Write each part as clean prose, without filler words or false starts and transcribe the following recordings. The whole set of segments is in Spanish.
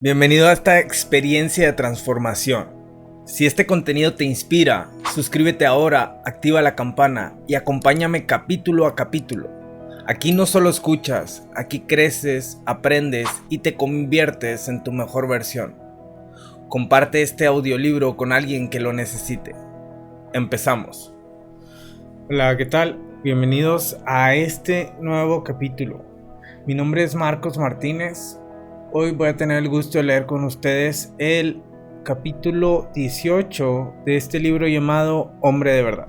Bienvenido a esta experiencia de transformación. Si este contenido te inspira, suscríbete ahora, activa la campana y acompáñame capítulo a capítulo. Aquí no solo escuchas, aquí creces, aprendes y te conviertes en tu mejor versión. Comparte este audiolibro con alguien que lo necesite. Empezamos. Hola, ¿qué tal? Bienvenidos a este nuevo capítulo. Mi nombre es Marcos Martínez. Hoy voy a tener el gusto de leer con ustedes el capítulo 18 de este libro llamado Hombre de Verdad.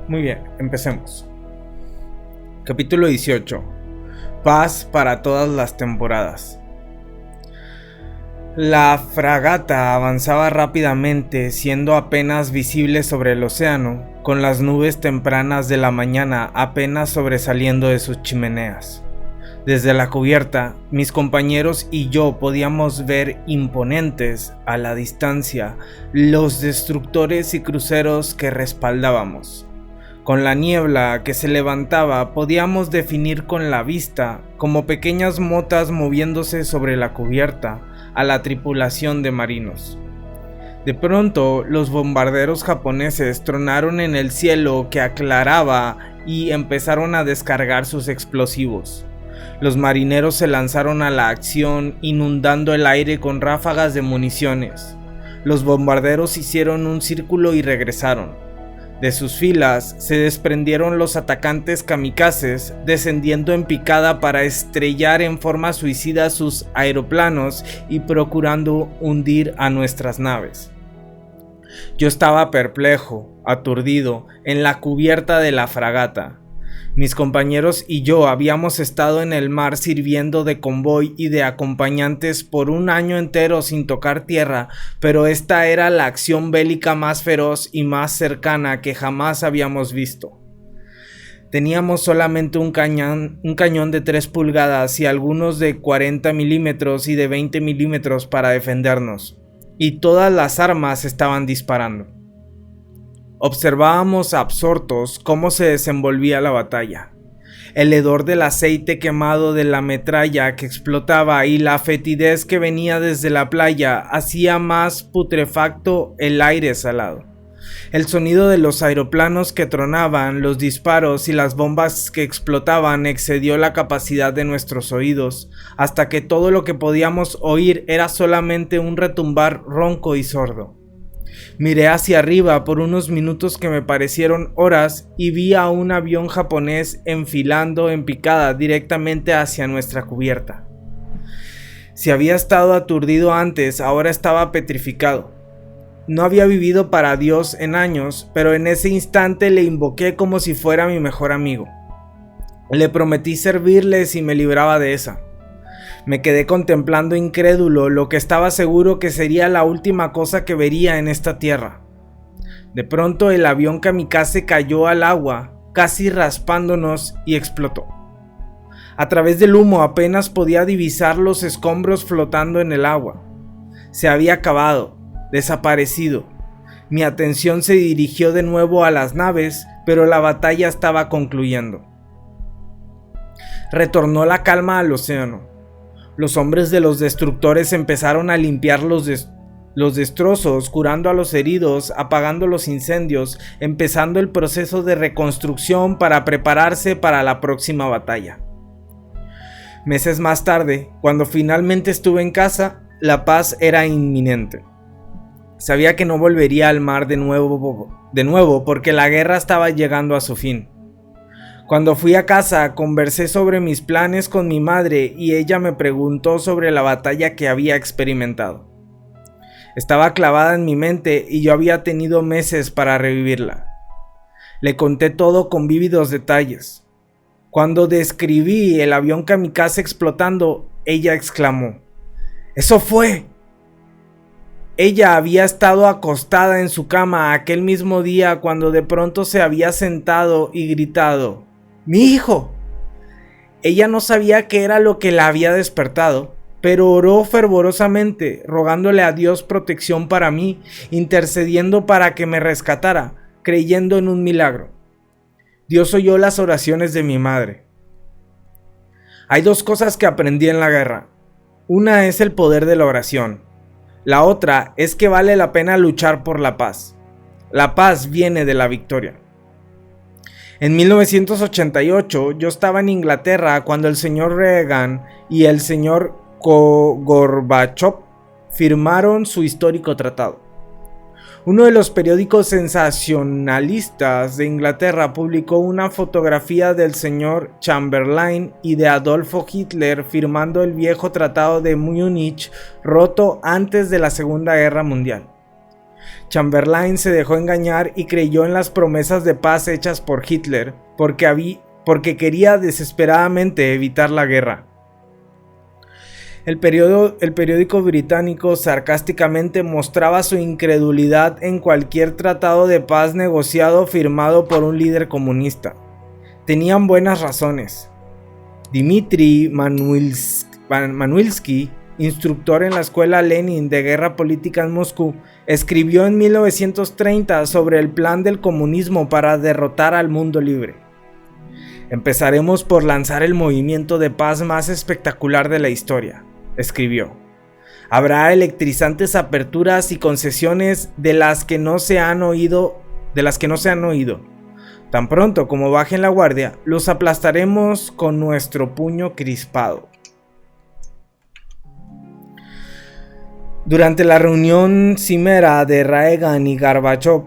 Muy bien, empecemos. Capítulo 18. Paz para todas las temporadas. La fragata avanzaba rápidamente, siendo apenas visible sobre el océano, con las nubes tempranas de la mañana apenas sobresaliendo de sus chimeneas. Desde la cubierta, mis compañeros y yo podíamos ver imponentes a la distancia los destructores y cruceros que respaldábamos. Con la niebla que se levantaba podíamos definir con la vista, como pequeñas motas moviéndose sobre la cubierta, a la tripulación de marinos. De pronto, los bombarderos japoneses tronaron en el cielo que aclaraba y empezaron a descargar sus explosivos. Los marineros se lanzaron a la acción, inundando el aire con ráfagas de municiones. Los bombarderos hicieron un círculo y regresaron. De sus filas se desprendieron los atacantes kamikazes, descendiendo en picada para estrellar en forma suicida sus aeroplanos y procurando hundir a nuestras naves. Yo estaba perplejo, aturdido, en la cubierta de la fragata. Mis compañeros y yo habíamos estado en el mar sirviendo de convoy y de acompañantes por un año entero sin tocar tierra, pero esta era la acción bélica más feroz y más cercana que jamás habíamos visto. Teníamos solamente un cañón de 3 pulgadas y algunos de 40 milímetros y de 20 milímetros para defendernos, y todas las armas estaban disparando. Observábamos absortos cómo se desenvolvía la batalla. El hedor del aceite quemado de la metralla que explotaba y la fetidez que venía desde la playa hacía más putrefacto el aire salado. El sonido de los aeroplanos que tronaban, los disparos y las bombas que explotaban excedió la capacidad de nuestros oídos, hasta que todo lo que podíamos oír era solamente un retumbar ronco y sordo. Miré hacia arriba por unos minutos que me parecieron horas y vi a un avión japonés enfilando en picada directamente hacia nuestra cubierta. Si había estado aturdido antes, ahora estaba petrificado. No había vivido para Dios en años, pero en ese instante le invoqué como si fuera mi mejor amigo. Le prometí servirle si me libraba de esa. Me quedé contemplando incrédulo lo que estaba seguro que sería la última cosa que vería en esta tierra. De pronto el avión kamikaze cayó al agua, casi raspándonos, y explotó. A través del humo apenas podía divisar los escombros flotando en el agua. Se había acabado, desaparecido. Mi atención se dirigió de nuevo a las naves, pero la batalla estaba concluyendo. Retornó la calma al océano. Los hombres de los destructores empezaron a limpiar los destrozos, curando a los heridos, apagando los incendios, empezando el proceso de reconstrucción para prepararse para la próxima batalla. Meses más tarde, cuando finalmente estuve en casa, la paz era inminente. Sabía que no volvería al mar de nuevo porque la guerra estaba llegando a su fin. Cuando fui a casa, conversé sobre mis planes con mi madre y ella me preguntó sobre la batalla que había experimentado. Estaba clavada en mi mente y yo había tenido meses para revivirla. Le conté todo con vívidos detalles. Cuando describí el avión kamikaze explotando, ella exclamó: ¡Eso fue! Ella había estado acostada en su cama aquel mismo día cuando de pronto se había sentado y gritado: ¡Mi hijo! Ella no sabía qué era lo que la había despertado, pero oró fervorosamente, rogándole a Dios protección para mí, intercediendo para que me rescatara, creyendo en un milagro. Dios oyó las oraciones de mi madre. Hay 2 cosas que aprendí en la guerra: Una es el poder de la oración. La otra es que vale la pena luchar por la paz. La paz viene de la victoria. En 1988 yo estaba en Inglaterra cuando el señor Reagan y el señor Gorbachev firmaron su histórico tratado. Uno de los periódicos sensacionalistas de Inglaterra publicó una fotografía del señor Chamberlain y de Adolfo Hitler firmando el viejo tratado de Múnich roto antes de la Segunda Guerra Mundial. Chamberlain se dejó engañar y creyó en las promesas de paz hechas por Hitler porque quería desesperadamente evitar la guerra. El periódico británico sarcásticamente mostraba su incredulidad en cualquier tratado de paz negociado firmado por un líder comunista. Tenían buenas razones. Dmitry Manwilsky, instructor en la escuela Lenin de guerra política en Moscú, escribió en 1930 sobre el plan del comunismo para derrotar al mundo libre. Empezaremos por lanzar el movimiento de paz más espectacular de la historia, escribió. Habrá electrizantes aperturas y concesiones de las que no se han oído. Tan pronto como bajen la guardia, los aplastaremos con nuestro puño crispado. Durante la reunión cimera de Reagan y Gorbachev,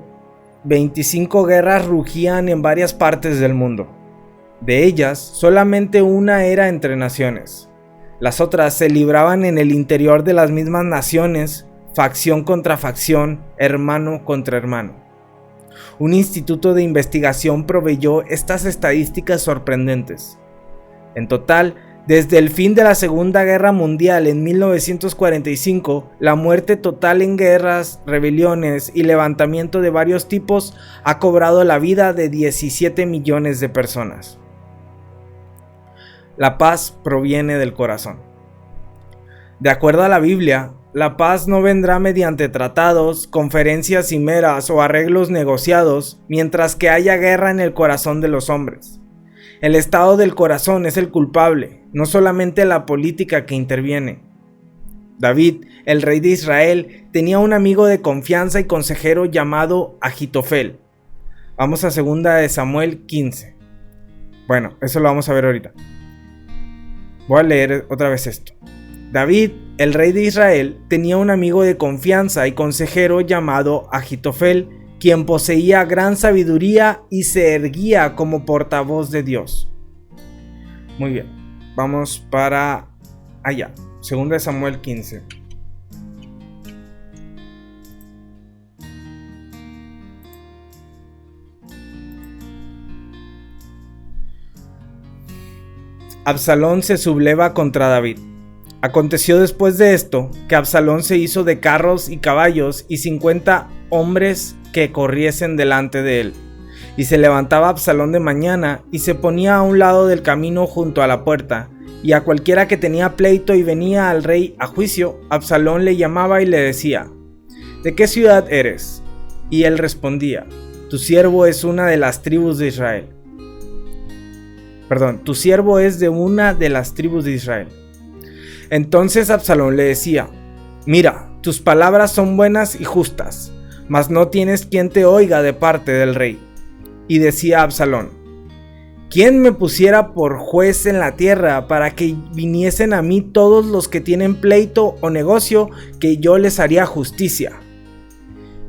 25 guerras rugían en varias partes del mundo. De ellas, solamente una era entre naciones. Las otras se libraban en el interior de las mismas naciones, facción contra facción, hermano contra hermano. Un instituto de investigación proveyó estas estadísticas sorprendentes. En total, desde el fin de la Segunda Guerra Mundial en 1945, la muerte total en guerras, rebeliones y levantamiento de varios tipos ha cobrado la vida de 17 millones de personas. La paz proviene del corazón. De acuerdo a la Biblia, la paz no vendrá mediante tratados, conferencias cimeras o arreglos negociados, mientras que haya guerra en el corazón de los hombres. El estado del corazón es el culpable, no solamente la política que interviene. David, el rey de Israel, tenía un amigo de confianza y consejero llamado Ahitofel. Vamos a 2 Samuel 15. Bueno, eso lo vamos a ver ahorita. Voy a leer otra vez esto. David, el rey de Israel, tenía un amigo de confianza y consejero llamado Ahitofel, quien poseía gran sabiduría y se erguía como portavoz de Dios. Muy bien, vamos para allá. 2 Samuel 15. Absalón se subleva contra David. Aconteció después de esto que Absalón se hizo de carros y caballos y 50 hombres que corriesen delante de él. Y se levantaba Absalón de mañana y se ponía a un lado del camino junto a la puerta, y a cualquiera que tenía pleito y venía al rey a juicio, Absalón le llamaba y le decía: ¿de qué ciudad eres? Y él respondía: tu siervo es una de las tribus de Israel. Tu siervo es de una de las tribus de Israel. Entonces Absalón le decía: mira, tus palabras son buenas y justas, mas no tienes quien te oiga de parte del rey. Y decía Absalón: ¿quién me pusiera por juez en la tierra para que viniesen a mí todos los que tienen pleito o negocio, que yo les haría justicia?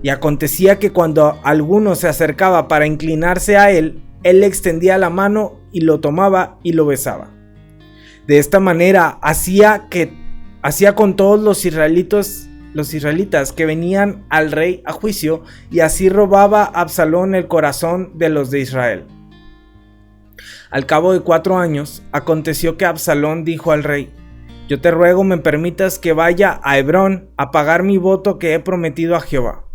Y acontecía que cuando alguno se acercaba para inclinarse a él, él le extendía la mano y lo tomaba y lo besaba. De esta manera hacía con todos los israelitas que venían al rey a juicio, y así robaba Absalón el corazón de los de Israel. Al cabo de 4 años, aconteció que Absalón dijo al rey: yo te ruego me permitas que vaya a Hebrón a pagar mi voto que he prometido a Jehová.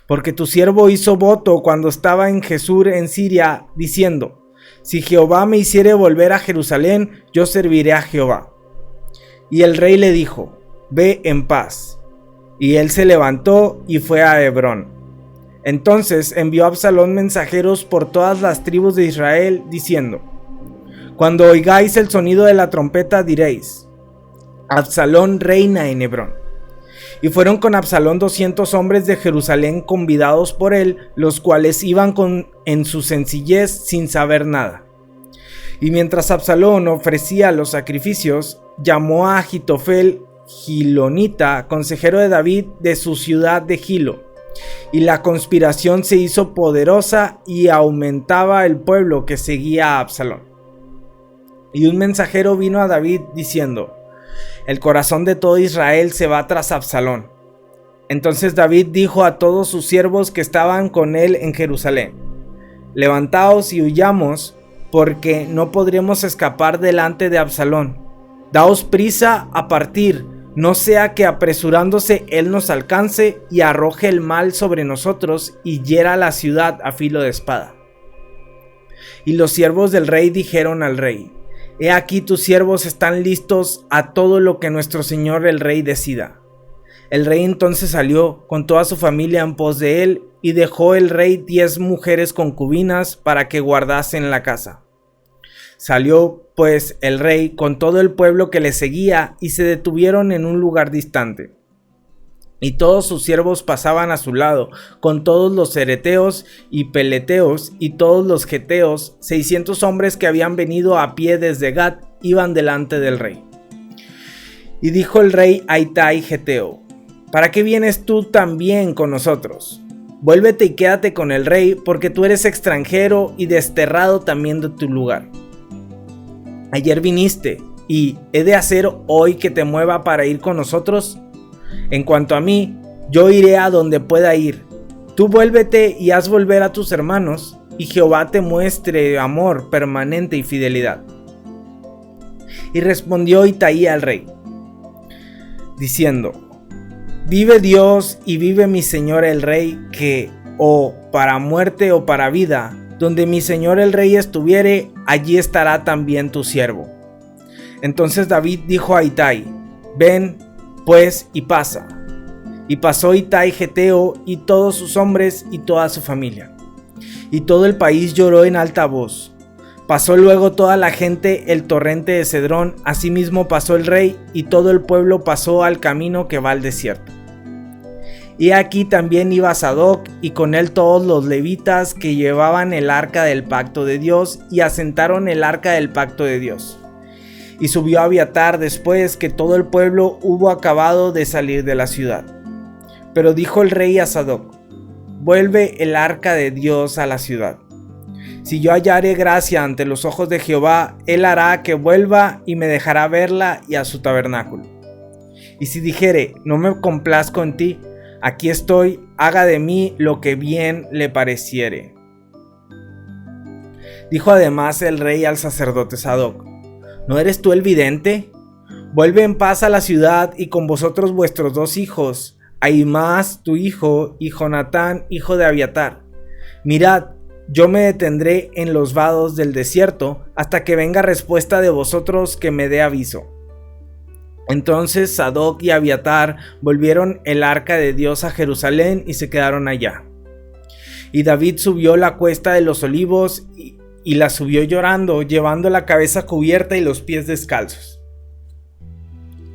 Porque tu siervo hizo voto cuando estaba en Jesús en Siria, diciendo: si Jehová me hiciere volver a Jerusalén, yo serviré a Jehová. Y el rey le dijo: ve en paz. Y él se levantó y fue a Hebrón. Entonces envió Absalón mensajeros por todas las tribus de Israel, diciendo: cuando oigáis el sonido de la trompeta diréis: Absalón reina en Hebrón. Y fueron con Absalón 200 hombres de Jerusalén convidados por él, los cuales iban en su sencillez sin saber nada. Y mientras Absalón ofrecía los sacrificios, llamó a Ahitofel Gilonita, consejero de David, de su ciudad de Gilo. Y la conspiración se hizo poderosa y aumentaba el pueblo que seguía a Absalón. Y un mensajero vino a David diciendo: el corazón de todo Israel se va tras Absalón. Entonces David dijo a todos sus siervos que estaban con él en Jerusalén: levantaos y huyamos, porque no podremos escapar delante de Absalón. Daos prisa a partir, no sea que apresurándose él nos alcance y arroje el mal sobre nosotros y hiera la ciudad a filo de espada. Y los siervos del rey dijeron al rey: he aquí tus siervos están listos a todo lo que nuestro señor el rey decida. El rey entonces salió con toda su familia en pos de él, y dejó el rey 10 mujeres concubinas para que guardasen la casa. Salió pues el rey con todo el pueblo que le seguía, y se detuvieron en un lugar distante. Y todos sus siervos pasaban a su lado, con todos los cereteos y peleteos y todos los geteos. 600 hombres que habían venido a pie desde Gat iban delante del rey. Y dijo el rey a Itai geteo: ¿para qué vienes tú también con nosotros? Vuélvete y quédate con el rey, porque tú eres extranjero y desterrado también de tu lugar. Ayer viniste, y ¿he de hacer hoy que te mueva para ir con nosotros? En cuanto a mí, yo iré a donde pueda ir. Tú vuélvete y haz volver a tus hermanos, y Jehová te muestre amor permanente y fidelidad. Y respondió Itai al rey, diciendo: vive Dios y vive mi señor el rey, que o para muerte o para vida, donde mi señor el rey estuviere, allí estará también tu siervo. Entonces David dijo a Itai: ven pues y pasa. Y pasó Itai geteo y todos sus hombres y toda su familia. Y todo el país lloró en alta voz. Pasó luego toda la gente el torrente de Cedrón, asimismo pasó el rey, y todo el pueblo pasó al camino que va al desierto. Y aquí también iba Sadoc, y con él todos los levitas que llevaban el arca del pacto de Dios, y asentaron el arca del pacto de Dios. Y subió Abiatar después que todo el pueblo hubo acabado de salir de la ciudad. Pero dijo el rey a Sadoc: vuelve el arca de Dios a la ciudad. Si yo hallare gracia ante los ojos de Jehová, él hará que vuelva y me dejará verla y a su tabernáculo. Y si dijere: no me complazco en ti, aquí estoy, haga de mí lo que bien le pareciere. Dijo además el rey al sacerdote Sadoc: ¿no eres tú el vidente? Vuelve en paz a la ciudad, y con vosotros vuestros 2 hijos, Ahimaas tu hijo, y Jonatán hijo de Abiatar. Mirad, yo me detendré en los vados del desierto, hasta que venga respuesta de vosotros que me dé aviso. Entonces Sadoc y Abiatar volvieron el arca de Dios a Jerusalén y se quedaron allá. Y David subió la cuesta de los olivos y la subió llorando, llevando la cabeza cubierta y los pies descalzos.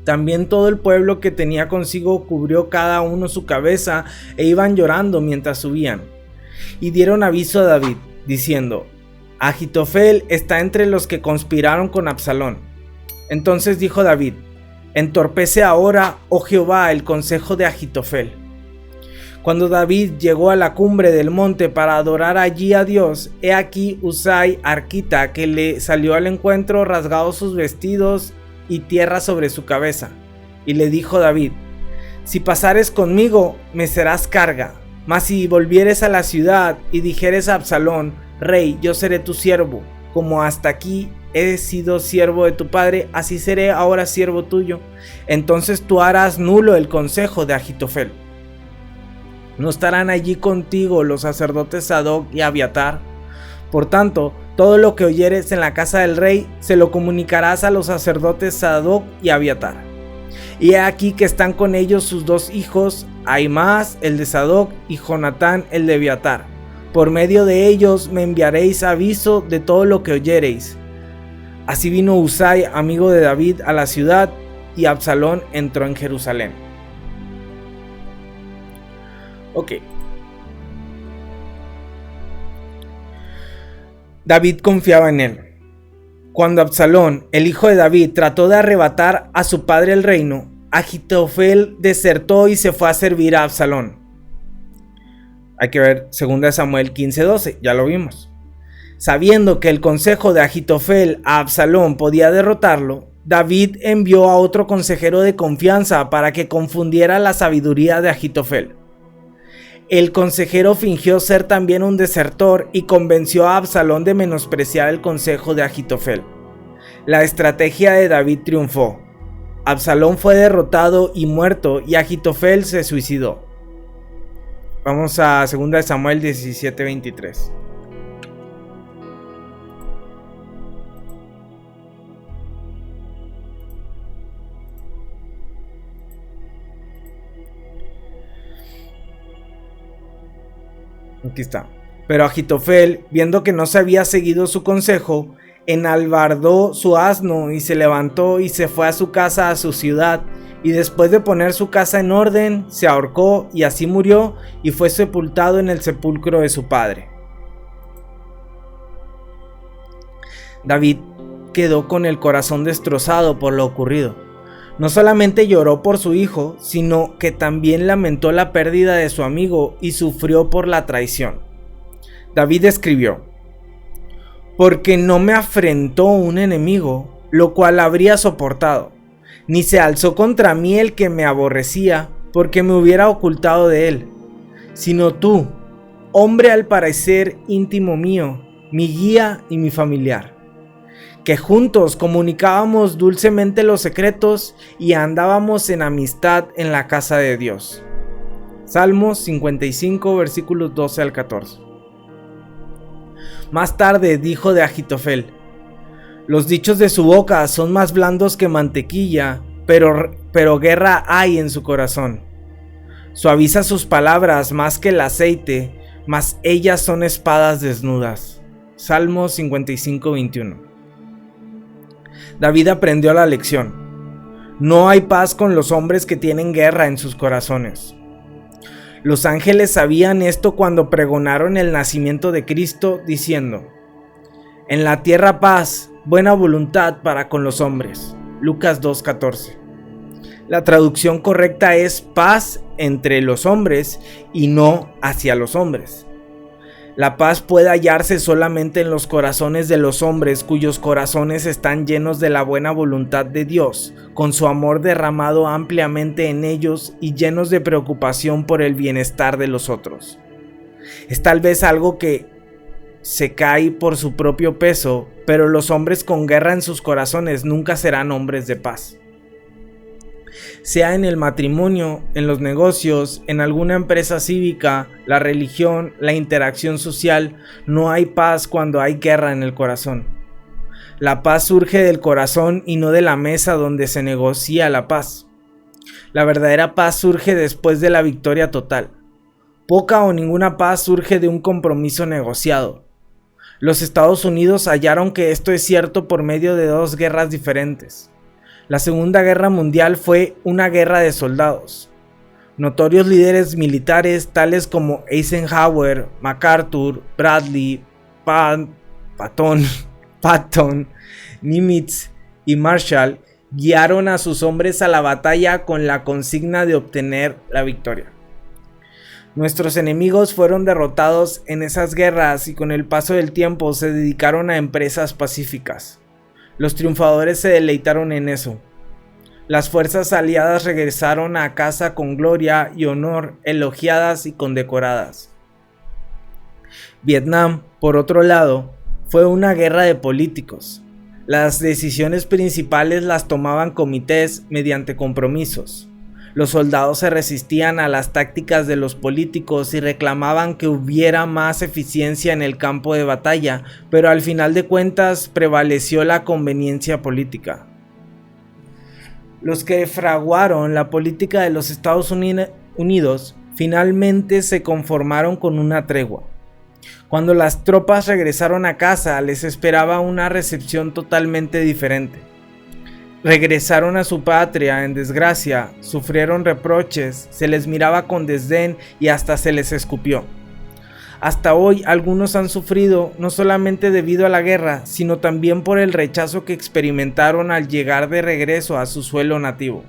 También todo el pueblo que tenía consigo cubrió cada uno su cabeza e iban llorando mientras subían. Y dieron aviso a David, diciendo: Ahitofel está entre los que conspiraron con Absalón. Entonces dijo David: entorpece ahora, oh Jehová, el consejo de Ahitofel. Cuando David llegó a la cumbre del monte para adorar allí a Dios, he aquí Husai arquita, que le salió al encuentro rasgados sus vestidos y tierra sobre su cabeza. Y le dijo David: si pasares conmigo, me serás carga. Mas si volvieres a la ciudad y dijeres a Absalón: rey, yo seré tu siervo, como hasta aquí he sido siervo de tu padre, así seré ahora siervo tuyo. Entonces tú harás nulo el consejo de Ahitofel. ¿No estarán allí contigo los sacerdotes Sadoc y Abiatar? Por tanto, todo lo que oyeres en la casa del rey, se lo comunicarás a los sacerdotes Sadoc y Abiatar. Y he aquí que están con ellos sus 2 hijos, Ahimaas el de Sadoc y Jonatán el de Abiatar. Por medio de ellos me enviaréis aviso de todo lo que oyereis. Así vino Husai, amigo de David, a la ciudad, y Absalón entró en Jerusalén. Ok. David confiaba en él. Cuando Absalón, el hijo de David, trató de arrebatar a su padre el reino, Ahitofel desertó y se fue a servir a Absalón. Hay que ver 2 Samuel 15:12, ya lo vimos. Sabiendo que el consejo de Ahitofel a Absalón podía derrotarlo, David envió a otro consejero de confianza para que confundiera la sabiduría de Ahitofel. El consejero fingió ser también un desertor y convenció a Absalón de menospreciar el consejo de Ahitofel. La estrategia de David triunfó. Absalón fue derrotado y muerto y Ahitofel se suicidó. Vamos a 2 Samuel 17:23. Aquí está. Pero Ahitofel, viendo que no se había seguido su consejo, enalbardó su asno y se levantó y se fue a su casa, a su ciudad, y después de poner su casa en orden, se ahorcó y así murió y fue sepultado en el sepulcro de su padre. David quedó con el corazón destrozado por lo ocurrido. No solamente lloró por su hijo, sino que también lamentó la pérdida de su amigo y sufrió por la traición. David escribió: porque no me afrentó un enemigo, lo cual habría soportado, ni se alzó contra mí el que me aborrecía, porque me hubiera ocultado de él, sino tú, hombre al parecer íntimo mío, mi guía y mi familiar, que juntos comunicábamos dulcemente los secretos y andábamos en amistad en la casa de Dios. Salmos 55, versículos 12 al 14. Más tarde dijo de Ahitofel: los dichos de su boca son más blandos que mantequilla, pero guerra hay en su corazón. Suaviza sus palabras más que el aceite, mas ellas son espadas desnudas. Salmos 55, 21. David aprendió la lección. No hay paz con los hombres que tienen guerra en sus corazones. Los ángeles sabían esto cuando pregonaron el nacimiento de Cristo, diciendo: en la tierra paz, buena voluntad para con los hombres. Lucas 2:14. La traducción correcta es paz entre los hombres y no hacia los hombres. La paz puede hallarse solamente en los corazones de los hombres cuyos corazones están llenos de la buena voluntad de Dios, con su amor derramado ampliamente en ellos y llenos de preocupación por el bienestar de los otros. Es tal vez algo que se cae por su propio peso, pero los hombres con guerra en sus corazones nunca serán hombres de paz. Sea en el matrimonio, en los negocios, en alguna empresa cívica, la religión, la interacción social, no hay paz cuando hay guerra en el corazón. La paz surge del corazón y no de la mesa donde se negocia la paz. La verdadera paz surge después de la victoria total. Poca o ninguna paz surge de un compromiso negociado. Los Estados Unidos hallaron que esto es cierto por medio de dos guerras diferentes. La Segunda Guerra Mundial fue una guerra de soldados. Notorios líderes militares tales como Eisenhower, MacArthur, Bradley, Patton, Nimitz y Marshall guiaron a sus hombres a la batalla con la consigna de obtener la victoria. Nuestros enemigos fueron derrotados en esas guerras y con el paso del tiempo se dedicaron a empresas pacíficas. Los triunfadores se deleitaron en eso. Las fuerzas aliadas regresaron a casa con gloria y honor, elogiadas y condecoradas. Vietnam, por otro lado, fue una guerra de políticos. Las decisiones principales las tomaban comités mediante compromisos. Los soldados se resistían a las tácticas de los políticos y reclamaban que hubiera más eficiencia en el campo de batalla, pero al final de cuentas prevaleció la conveniencia política. Los que fraguaron la política de los Estados Unidos finalmente se conformaron con una tregua. Cuando las tropas regresaron a casa, les esperaba una recepción totalmente diferente. Regresaron a su patria en desgracia, sufrieron reproches, se les miraba con desdén y hasta se les escupió. Hasta hoy algunos han sufrido no solamente debido a la guerra, sino también por el rechazo que experimentaron al llegar de regreso a su suelo nativo.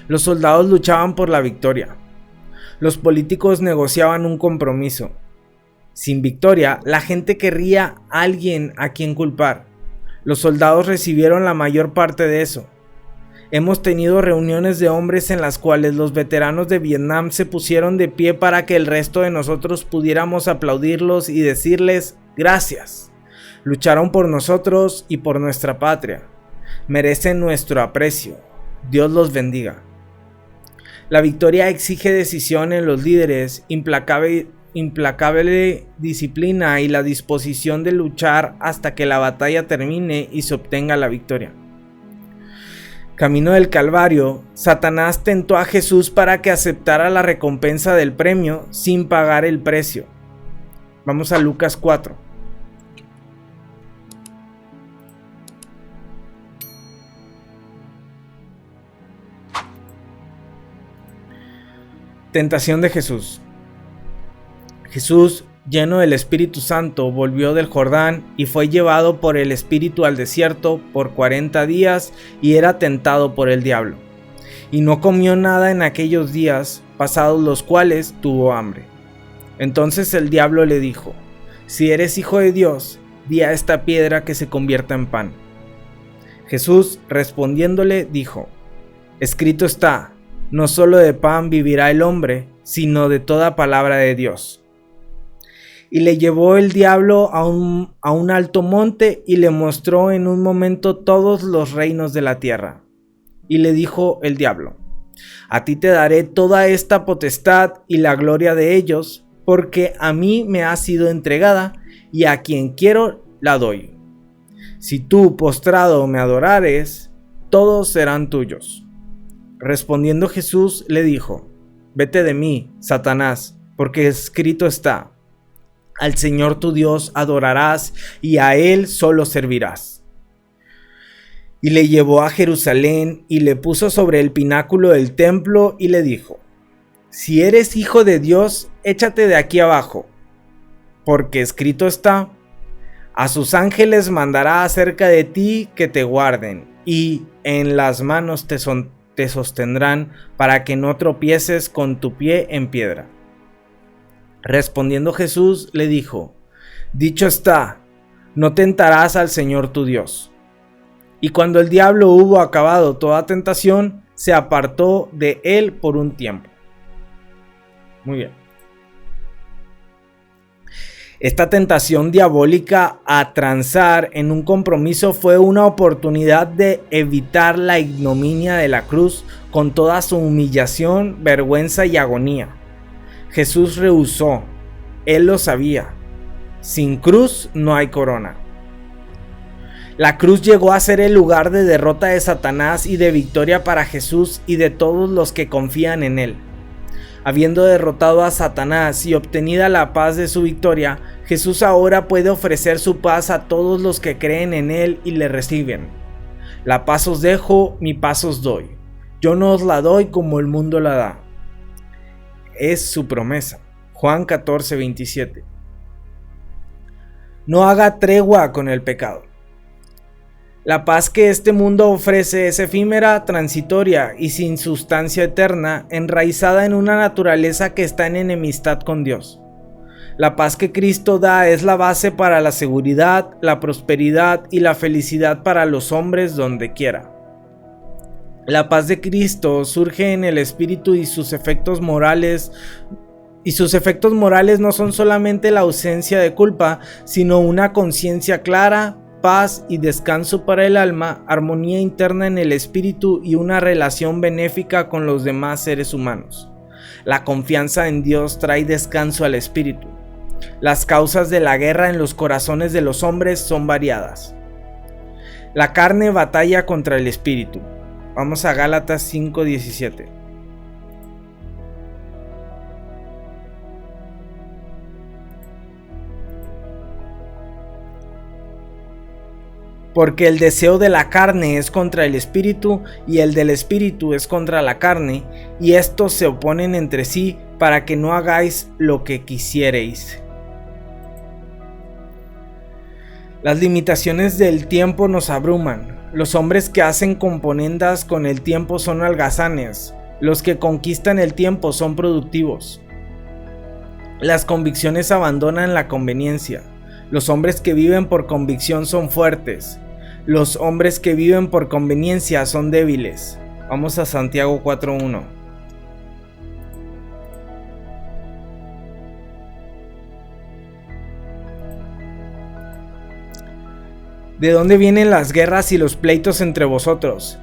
Los soldados luchaban por la victoria. Los políticos negociaban un compromiso. Sin victoria, la gente querría a alguien a quien culpar. Los soldados recibieron la mayor parte de eso. Hemos tenido reuniones de hombres en las cuales los veteranos de Vietnam se pusieron de pie para que el resto de nosotros pudiéramos aplaudirlos y decirles gracias. Lucharon por nosotros y por nuestra patria. Merecen nuestro aprecio. Dios los bendiga. La victoria exige decisión en los líderes, implacable disciplina y la disposición de luchar hasta que la batalla termine y se obtenga la victoria. Camino del Calvario, Satanás tentó a Jesús para que aceptara la recompensa del premio sin pagar el precio. Vamos a Lucas 4. Tentación de Jesús. Jesús, lleno del Espíritu Santo, volvió del Jordán y fue llevado por el Espíritu al desierto por 40 días y era tentado por el diablo. Y no comió nada en aquellos días, pasados los cuales tuvo hambre. Entonces el diablo le dijo: si eres hijo de Dios, di a esta piedra que se convierta en pan. Jesús, respondiéndole, dijo: escrito está, no solo de pan vivirá el hombre, sino de toda palabra de Dios. Y le llevó el diablo a un alto monte y le mostró en un momento todos los reinos de la tierra. Y le dijo el diablo: a ti te daré toda esta potestad y la gloria de ellos, porque a mí me ha sido entregada y a quien quiero la doy. Si tú postrado me adorares, todos serán tuyos. Respondiendo Jesús le dijo: vete de mí, Satanás, porque escrito está: al Señor tu Dios adorarás y a Él solo servirás. Y le llevó a Jerusalén y le puso sobre el pináculo del templo y le dijo: si eres hijo de Dios, échate de aquí abajo, porque escrito está: a sus ángeles mandará acerca de ti que te guarden, y en las manos te sostendrán para que no tropieces con tu pie en piedra. Respondiendo Jesús le dijo: dicho está, no tentarás al Señor tu Dios. Y cuando el diablo hubo acabado toda tentación, se apartó de él por un tiempo. Muy bien. Esta tentación diabólica a transar en un compromiso fue una oportunidad de evitar la ignominia de la cruz con toda su humillación, vergüenza y agonía. Jesús rehusó. Él lo sabía. Sin cruz no hay corona. La cruz llegó a ser el lugar de derrota de Satanás y de victoria para Jesús y de todos los que confían en él. Habiendo derrotado a Satanás y obtenida la paz de su victoria, Jesús ahora puede ofrecer su paz a todos los que creen en él y le reciben. La paz os dejo, mi paz os doy. Yo no os la doy como el mundo la da. Es su promesa. Juan 14:27. No haga tregua con el pecado. La paz que este mundo ofrece es efímera, transitoria y sin sustancia eterna, enraizada en una naturaleza que está en enemistad con Dios. La paz que Cristo da es la base para la seguridad, la prosperidad y la felicidad para los hombres donde quiera. La paz de Cristo surge en el Espíritu y sus efectos morales no son solamente la ausencia de culpa, sino una conciencia clara, paz y descanso para el alma, armonía interna en el espíritu y una relación benéfica con los demás seres humanos. La confianza en Dios trae descanso al espíritu. Las causas de la guerra en los corazones de los hombres son variadas. La carne batalla contra el espíritu. Vamos a Gálatas 5:17. Porque el deseo de la carne es contra el espíritu y el del espíritu es contra la carne, y estos se oponen entre sí para que no hagáis lo que quisiereis. Las limitaciones del tiempo nos abruman. Los hombres que hacen componendas con el tiempo son holgazanes. Los que conquistan el tiempo son productivos. Las convicciones abandonan la conveniencia. Los hombres que viven por convicción son fuertes. Los hombres que viven por conveniencia son débiles. Vamos a Santiago 4:1. ¿De dónde vienen las guerras y los pleitos entre vosotros?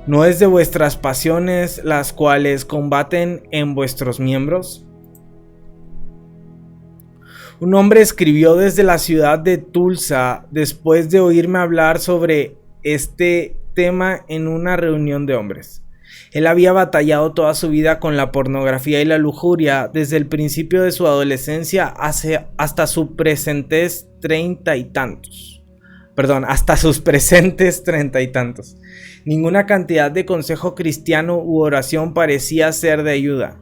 ¿No es de vuestras pasiones las cuales combaten en vuestros miembros? Un hombre escribió desde la ciudad de Tulsa después de oírme hablar sobre este tema en una reunión de hombres. Él había batallado toda su vida con la pornografía y la lujuria desde el principio de su adolescencia hasta sus presentes treinta y tantos. Ninguna cantidad de consejo cristiano u oración parecía ser de ayuda.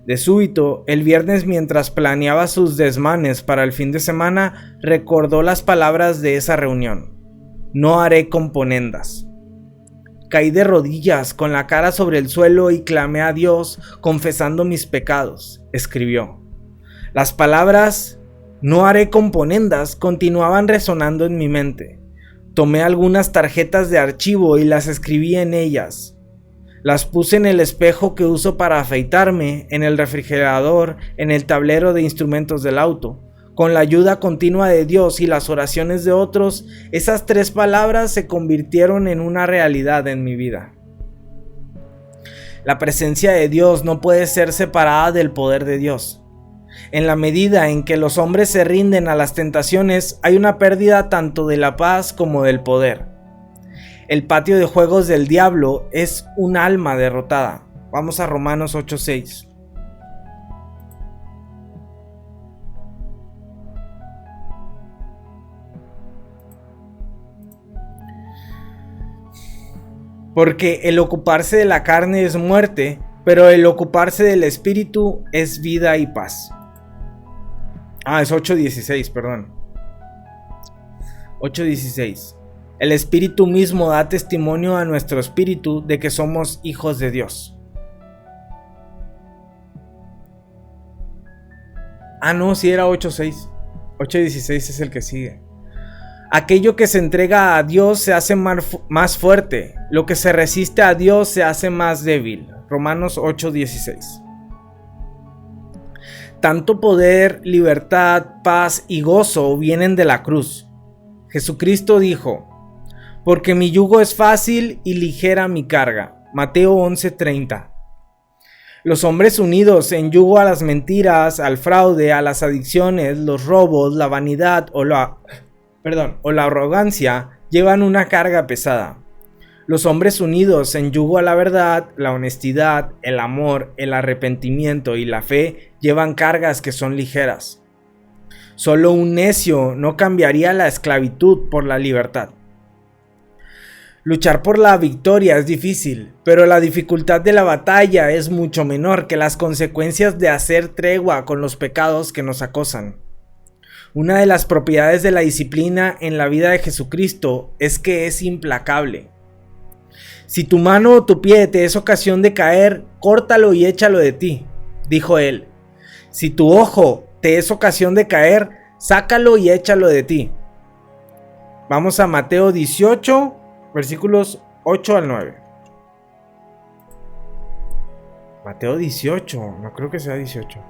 De súbito, el viernes, mientras planeaba sus desmanes para el fin de semana, recordó las palabras de esa reunión: no haré componendas. Caí de rodillas con la cara sobre el suelo y clamé a Dios confesando mis pecados, escribió. Las palabras "no haré componendas" continuaban resonando en mi mente. Tomé algunas tarjetas de archivo y las escribí en ellas. Las puse en el espejo que uso para afeitarme, en el refrigerador, en el tablero de instrumentos del auto. Con la ayuda continua de Dios y las oraciones de otros, esas 3 palabras se convirtieron en una realidad en mi vida. La presencia de Dios no puede ser separada del poder de Dios. En la medida en que los hombres se rinden a las tentaciones, hay una pérdida tanto de la paz como del poder. El patio de juegos del diablo es un alma derrotada. Vamos a Romanos 8:6. Porque el ocuparse de la carne es muerte, pero el ocuparse del espíritu es vida y paz. Es 8:16, perdón. 8:16. El espíritu mismo da testimonio a nuestro espíritu de que somos hijos de Dios. Sí era 8:6. 8:16 es el que sigue. Aquello que se entrega a Dios se hace más fuerte. Lo que se resiste a Dios se hace más débil. Romanos 8:16. Tanto poder, libertad, paz y gozo vienen de la cruz. Jesucristo dijo: porque mi yugo es fácil y ligera mi carga. Mateo 11:30. Los hombres unidos en yugo a las mentiras, al fraude, a las adicciones, los robos, la vanidad o la arrogancia llevan una carga pesada. Los hombres unidos en yugo a la verdad, la honestidad, el amor, el arrepentimiento y la fe llevan cargas que son ligeras. Solo un necio no cambiaría la esclavitud por la libertad. Luchar por la victoria es difícil, pero la dificultad de la batalla es mucho menor que las consecuencias de hacer tregua con los pecados que nos acosan. Una de las propiedades de la disciplina en la vida de Jesucristo es que es implacable. Si tu mano o tu pie te es ocasión de caer, córtalo y échalo de ti, dijo él. Si tu ojo te es ocasión de caer, sácalo y échalo de ti. Vamos a Mateo 18, versículos 8 al 9. Mateo 18, no creo que sea 18.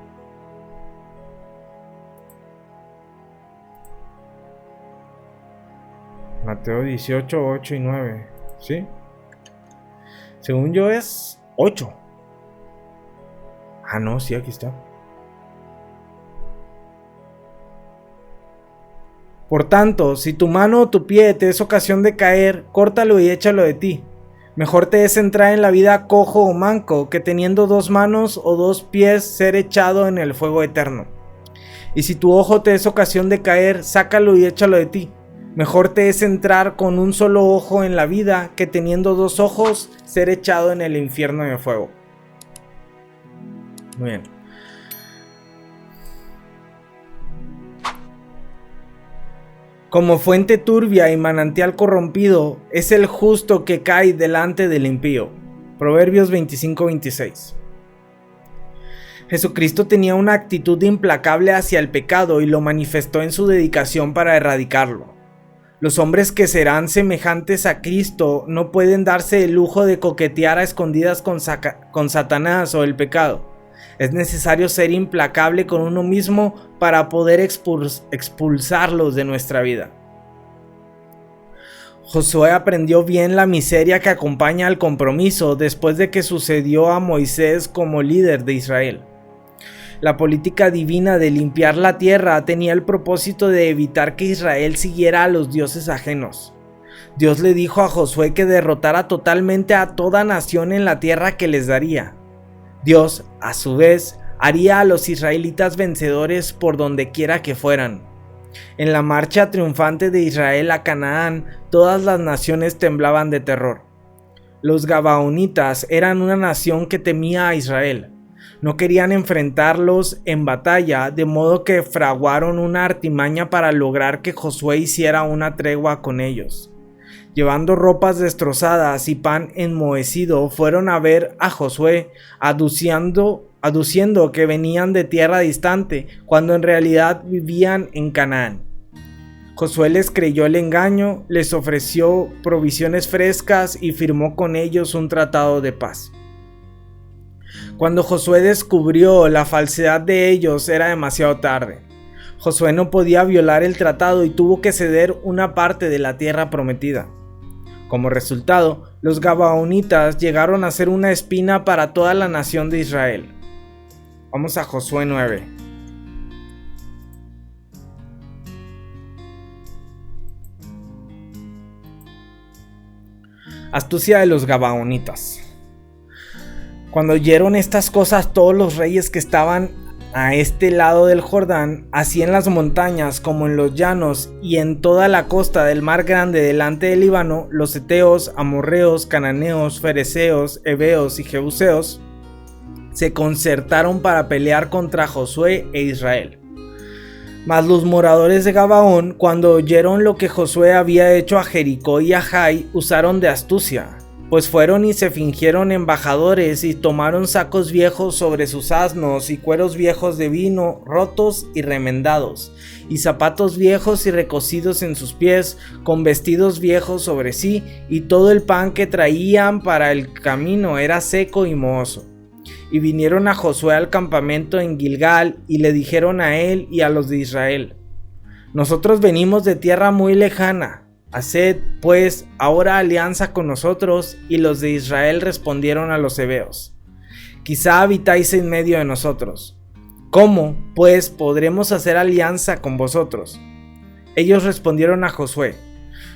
Mateo 18, 8 y 9, ¿sí? Según yo es 8. Sí, aquí está. Por tanto, si tu mano o tu pie te es ocasión de caer, córtalo y échalo de ti. Mejor te es entrar en la vida cojo o manco, que teniendo 2 manos o 2 pies ser echado en el fuego eterno. Y si tu ojo te es ocasión de caer, sácalo y échalo de ti. Mejor te es entrar con un solo ojo en la vida que teniendo 2 ojos ser echado en el infierno de fuego. Muy bien. Como fuente turbia y manantial corrompido es el justo que cae delante del impío. Proverbios 25-26. Jesucristo tenía una actitud implacable hacia el pecado y lo manifestó en su dedicación para erradicarlo. Los hombres que serán semejantes a Cristo no pueden darse el lujo de coquetear a escondidas con Satanás o el pecado. Es necesario ser implacable con uno mismo para poder expulsarlos de nuestra vida. Josué aprendió bien la miseria que acompaña al compromiso después de que sucedió a Moisés como líder de Israel. La política divina de limpiar la tierra tenía el propósito de evitar que Israel siguiera a los dioses ajenos. Dios le dijo a Josué que derrotara totalmente a toda nación en la tierra que les daría. Dios, a su vez, haría a los israelitas vencedores por donde quiera que fueran. En la marcha triunfante de Israel a Canaán, todas las naciones temblaban de terror. Los gabaonitas eran una nación que temía a Israel. No querían enfrentarlos en batalla, de modo que fraguaron una artimaña para lograr que Josué hiciera una tregua con ellos. Llevando ropas destrozadas y pan enmohecido, fueron a ver a Josué, aduciendo que venían de tierra distante, cuando en realidad vivían en Canaán. Josué les creyó el engaño, les ofreció provisiones frescas y firmó con ellos un tratado de paz. Cuando Josué descubrió la falsedad de ellos, era demasiado tarde. Josué no podía violar el tratado y tuvo que ceder una parte de la tierra prometida. Como resultado, los gabaonitas llegaron a ser una espina para toda la nación de Israel. Vamos a Josué 9. Astucia de los gabaonitas. Cuando oyeron estas cosas, todos los reyes que estaban a este lado del Jordán, así en las montañas como en los llanos y en toda la costa del mar grande delante del Líbano, los heteos, amorreos, cananeos, fereceos, heveos y jebuseos, se concertaron para pelear contra Josué e Israel. Mas los moradores de Gabaón, cuando oyeron lo que Josué había hecho a Jericó y a Jai, usaron de astucia, pues fueron y se fingieron embajadores y tomaron sacos viejos sobre sus asnos y cueros viejos de vino rotos y remendados, y zapatos viejos y recocidos en sus pies, con vestidos viejos sobre sí, y todo el pan que traían para el camino era seco y mohoso. Y vinieron a Josué al campamento en Gilgal, y le dijeron a él y a los de Israel: nosotros venimos de tierra muy lejana. Haced, pues, ahora alianza con nosotros. Y los de Israel respondieron a los heveos: quizá habitáis en medio de nosotros. ¿Cómo, pues, podremos hacer alianza con vosotros? Ellos respondieron a Josué: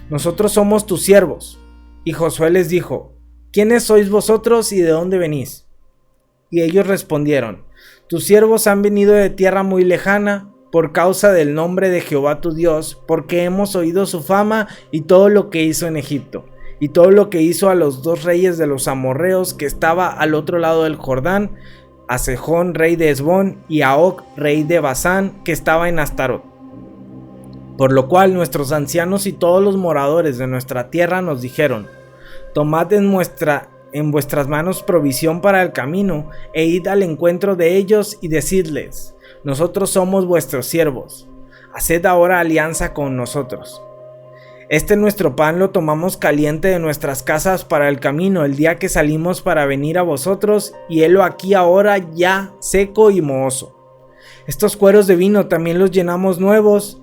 nosotros somos tus siervos. Y Josué les dijo: ¿quiénes sois vosotros y de dónde venís? Y ellos respondieron: tus siervos han venido de tierra muy lejana, por causa del nombre de Jehová tu Dios, porque hemos oído su fama y todo lo que hizo en Egipto, y todo lo que hizo a los 2 reyes de los amorreos que estaba al otro lado del Jordán, a Sejón rey de Hesbón y a Og rey de Basán que estaba en Astarot. Por lo cual nuestros ancianos y todos los moradores de nuestra tierra nos dijeron: tomad en vuestras manos provisión para el camino, e id al encuentro de ellos y decidles: nosotros somos vuestros siervos, haced ahora alianza con nosotros. Nuestro pan lo tomamos caliente de nuestras casas para el camino el día que salimos para venir a vosotros, y helo aquí ahora ya seco y mohoso. Estos cueros de vino también los llenamos nuevos,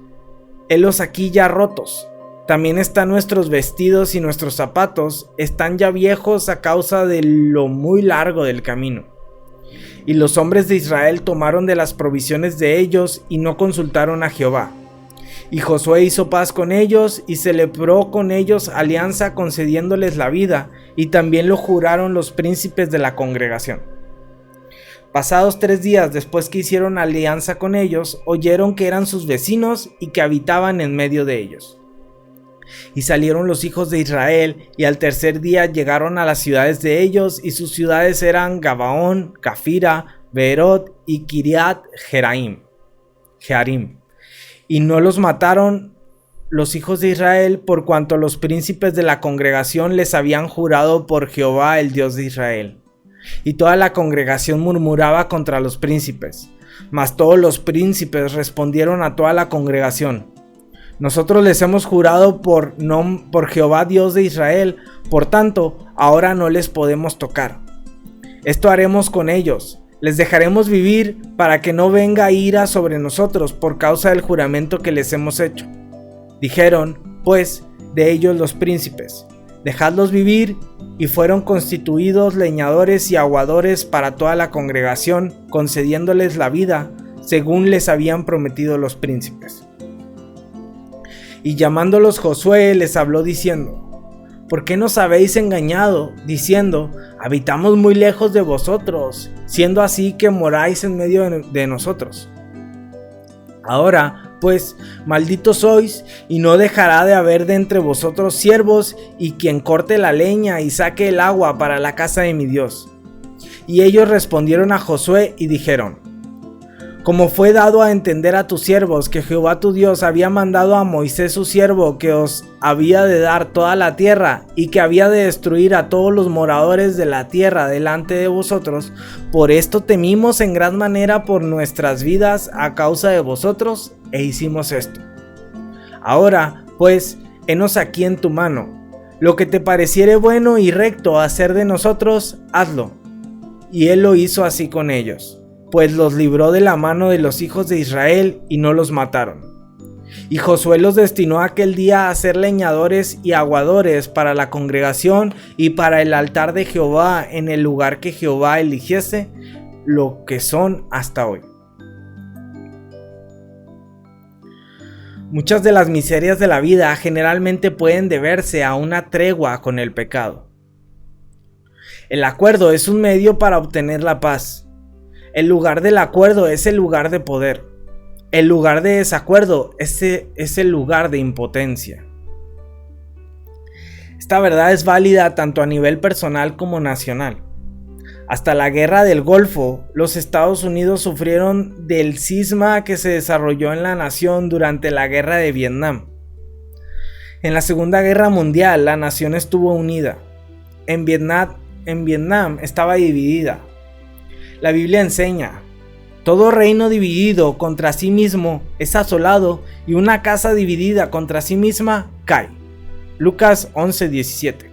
helos aquí ya rotos. También están nuestros vestidos y nuestros zapatos, están ya viejos a causa de lo muy largo del camino. Y los hombres de Israel tomaron de las provisiones de ellos y no consultaron a Jehová. Y Josué hizo paz con ellos y celebró con ellos alianza, concediéndoles la vida, y también lo juraron los príncipes de la congregación. Pasados 3 días después que hicieron alianza con ellos, oyeron que eran sus vecinos y que habitaban en medio de ellos. Y salieron los hijos de Israel, y al tercer día llegaron a las ciudades de ellos, y sus ciudades eran Gabaón, Cafira, Beerot y Kiriat Jearim. Y no los mataron los hijos de Israel, por cuanto los príncipes de la congregación les habían jurado por Jehová, el Dios de Israel. Y toda la congregación murmuraba contra los príncipes. Mas todos los príncipes respondieron a toda la congregación: nosotros les hemos jurado por Jehová Dios de Israel, por tanto, ahora no les podemos tocar. Esto haremos con ellos: les dejaremos vivir para que no venga ira sobre nosotros por causa del juramento que les hemos hecho. Dijeron, pues, de ellos los príncipes: dejadlos vivir, y fueron constituidos leñadores y aguadores para toda la congregación, concediéndoles la vida, según les habían prometido los príncipes. Y llamándolos Josué les habló diciendo: ¿por qué nos habéis engañado, diciendo: habitamos muy lejos de vosotros, siendo así que moráis en medio de nosotros? Ahora, pues, malditos sois, y no dejará de haber de entre vosotros siervos, y quien corte la leña y saque el agua para la casa de mi Dios. Y ellos respondieron a Josué y dijeron: como fue dado a entender a tus siervos que Jehová tu Dios había mandado a Moisés su siervo que os había de dar toda la tierra y que había de destruir a todos los moradores de la tierra delante de vosotros, por esto temimos en gran manera por nuestras vidas a causa de vosotros, e hicimos esto. Ahora, pues, henos aquí en tu mano. Lo que te pareciere bueno y recto hacer de nosotros, hazlo. Y él lo hizo así con ellos, pues los libró de la mano de los hijos de Israel y no los mataron. Y Josué los destinó aquel día a ser leñadores y aguadores para la congregación y para el altar de Jehová en el lugar que Jehová eligiese, lo que son hasta hoy. Muchas de las miserias de la vida generalmente pueden deberse a una tregua con el pecado. El acuerdo es un medio para obtener la paz. El lugar del acuerdo es el lugar de poder. El lugar de desacuerdo es el lugar de impotencia. Esta verdad es válida tanto a nivel personal como nacional. Hasta la guerra del Golfo, los Estados Unidos sufrieron del cisma que se desarrolló en la nación durante la guerra de Vietnam. En la Segunda Guerra Mundial, la nación estuvo unida. En Vietnam estaba dividida. La Biblia enseña: todo reino dividido contra sí mismo es asolado, y una casa dividida contra sí misma cae. Lucas 11:17.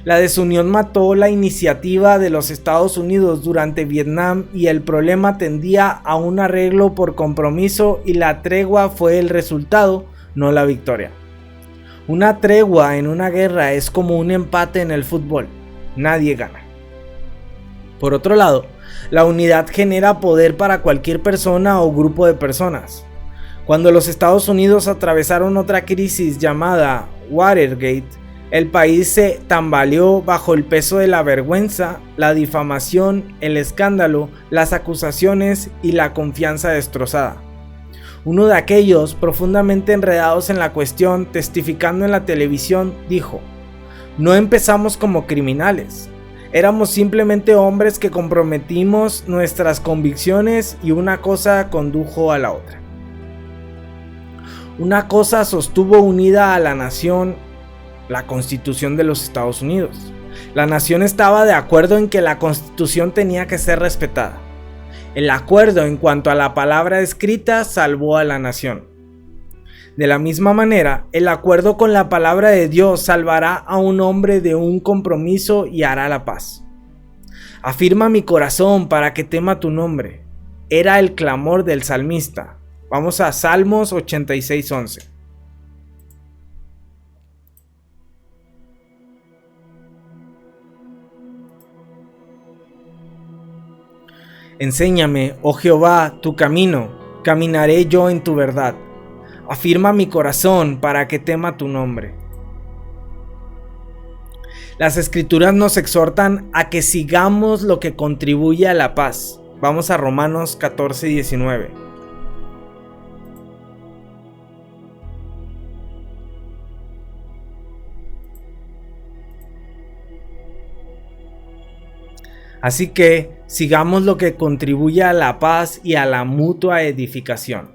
La desunión mató la iniciativa de los Estados Unidos durante Vietnam, y el problema tendía a un arreglo por compromiso, y la tregua fue el resultado, no la victoria. Una tregua en una guerra es como un empate en el fútbol: nadie gana. Por otro lado, la unidad genera poder para cualquier persona o grupo de personas. Cuando los Estados Unidos atravesaron otra crisis llamada Watergate, el país se tambaleó bajo el peso de la vergüenza, la difamación, el escándalo, las acusaciones y la confianza destrozada. Uno de aquellos, profundamente enredados en la cuestión, testificando en la televisión, dijo: no empezamos como criminales. Éramos simplemente hombres que comprometimos nuestras convicciones, y una cosa condujo a la otra. Una cosa sostuvo unida a la nación: la Constitución de los Estados Unidos. La nación estaba de acuerdo en que la Constitución tenía que ser respetada. El acuerdo en cuanto a la palabra escrita salvó a la nación. De la misma manera, el acuerdo con la palabra de Dios salvará a un hombre de un compromiso y hará la paz. Afirma mi corazón para que tema tu nombre. Era el clamor del salmista. Vamos a Salmos 86:11. Enséñame, oh Jehová, tu camino, caminaré yo en tu verdad. Afirma mi corazón para que tema tu nombre. Las escrituras nos exhortan a que sigamos lo que contribuye a la paz. Vamos a Romanos 14:19. Así que sigamos lo que contribuye a la paz y a la mutua edificación.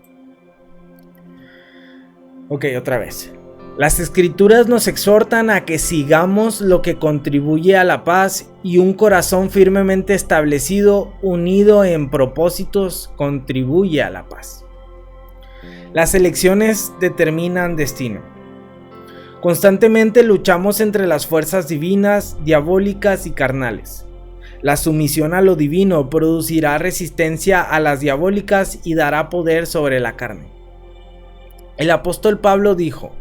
Ok, otra vez. Las escrituras nos exhortan a que sigamos lo que contribuye a la paz, y un corazón firmemente establecido, unido en propósitos, contribuye a la paz. Las elecciones determinan destino. Constantemente luchamos entre las fuerzas divinas, diabólicas y carnales. La sumisión a lo divino producirá resistencia a las diabólicas y dará poder sobre la carne. El apóstol Pablo dijo: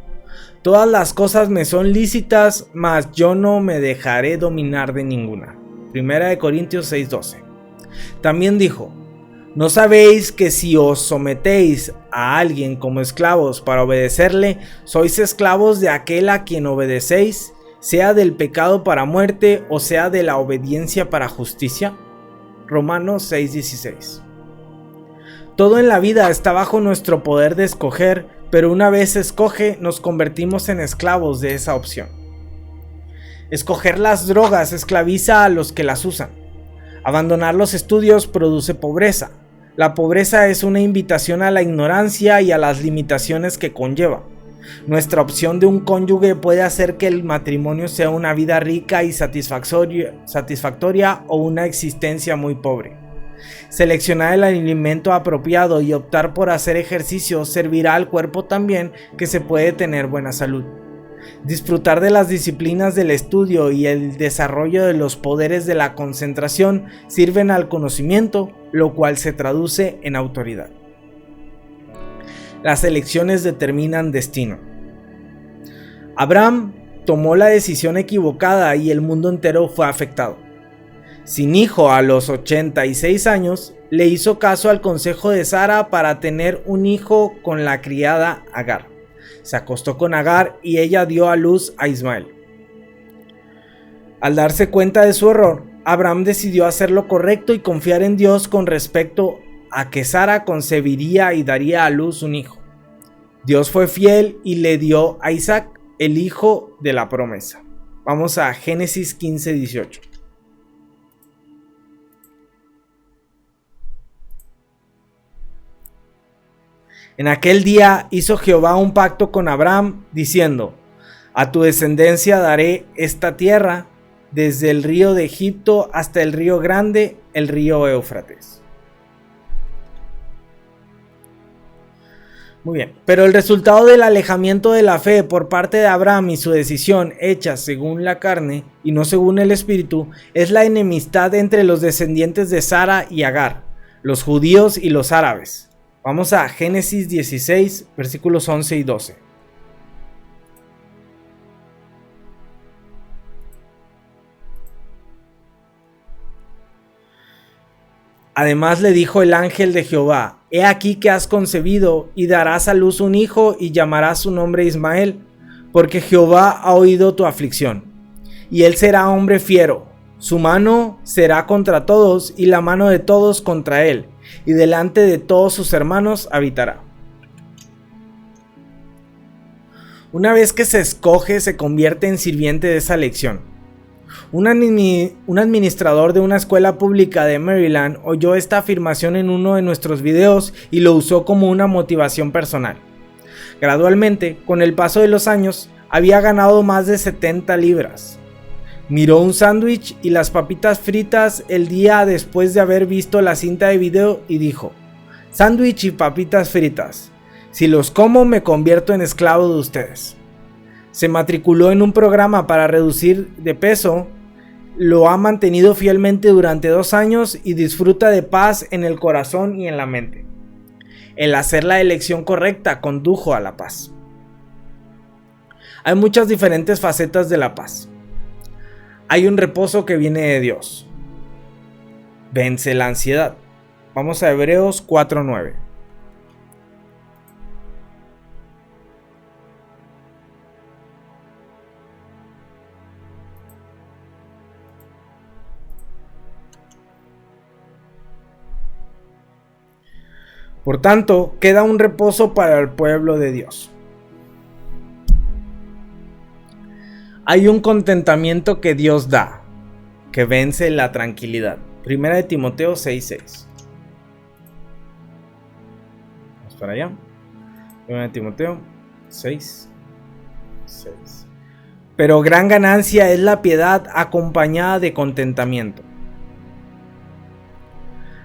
todas las cosas me son lícitas, mas yo no me dejaré dominar de ninguna. 1 Corintios 6:12. También dijo: ¿no sabéis que si os sometéis a alguien como esclavos para obedecerle, sois esclavos de aquel a quien obedecéis, sea del pecado para muerte o sea de la obediencia para justicia? Romanos 6:16. Todo en la vida está bajo nuestro poder de escoger, pero una vez se escoge, nos convertimos en esclavos de esa opción. Escoger las drogas esclaviza a los que las usan. Abandonar los estudios produce pobreza. La pobreza es una invitación a la ignorancia y a las limitaciones que conlleva. Nuestra opción de un cónyuge puede hacer que el matrimonio sea una vida rica y satisfactoria o una existencia muy pobre. Seleccionar el alimento apropiado y optar por hacer ejercicio servirá al cuerpo también, que se puede tener buena salud. Disfrutar de las disciplinas del estudio y el desarrollo de los poderes de la concentración sirven al conocimiento, lo cual se traduce en autoridad. Las elecciones determinan destino. Abraham tomó la decisión equivocada y el mundo entero fue afectado. Sin hijo a los 86 años, le hizo caso al consejo de Sara para tener un hijo con la criada Agar. Se acostó con Agar y ella dio a luz a Ismael. Al darse cuenta de su error, Abraham decidió hacer lo correcto y confiar en Dios con respecto a que Sara concebiría y daría a luz un hijo. Dios fue fiel y le dio a Isaac, el hijo de la promesa. Vamos a Génesis 15:18. En aquel día hizo Jehová un pacto con Abraham, diciendo: a tu descendencia daré esta tierra, desde el río de Egipto hasta el río grande, el río Éufrates. Muy bien, pero el resultado del alejamiento de la fe por parte de Abraham y su decisión hecha según la carne y no según el espíritu es la enemistad entre los descendientes de Sara y Agar, los judíos y los árabes. Vamos a Génesis 16, versículos 11 y 12. Además le dijo el ángel de Jehová: he aquí que has concebido y darás a luz un hijo y llamarás su nombre Ismael, porque Jehová ha oído tu aflicción. Y él será hombre fiero, su mano será contra todos y la mano de todos contra él, y delante de todos sus hermanos habitará. Una vez que se escoge, se convierte en sirviente de esa elección. Un administrador de una escuela pública de Maryland oyó esta afirmación en uno de nuestros videos y lo usó como una motivación personal. Gradualmente, con el paso de los años, había ganado más de 70 libras. Miró un sándwich y las papitas fritas el día después de haber visto la cinta de video y dijo: sándwich y papitas fritas, si los como me convierto en esclavo de ustedes. Se matriculó en un programa para reducir de peso, lo ha mantenido fielmente durante 2 años y disfruta de paz en el corazón y en la mente. El hacer la elección correcta condujo a la paz. Hay muchas diferentes facetas de la paz. Hay un reposo que viene de Dios. Vence la ansiedad. Vamos a Hebreos 4:9. Por tanto, queda un reposo para el pueblo de Dios. Hay un contentamiento que Dios da, ¿ok? que vence la tranquilidad. Primera de Timoteo 6:6. Vamos para allá. Primera de Timoteo 6:6. Pero gran ganancia es la piedad acompañada de contentamiento.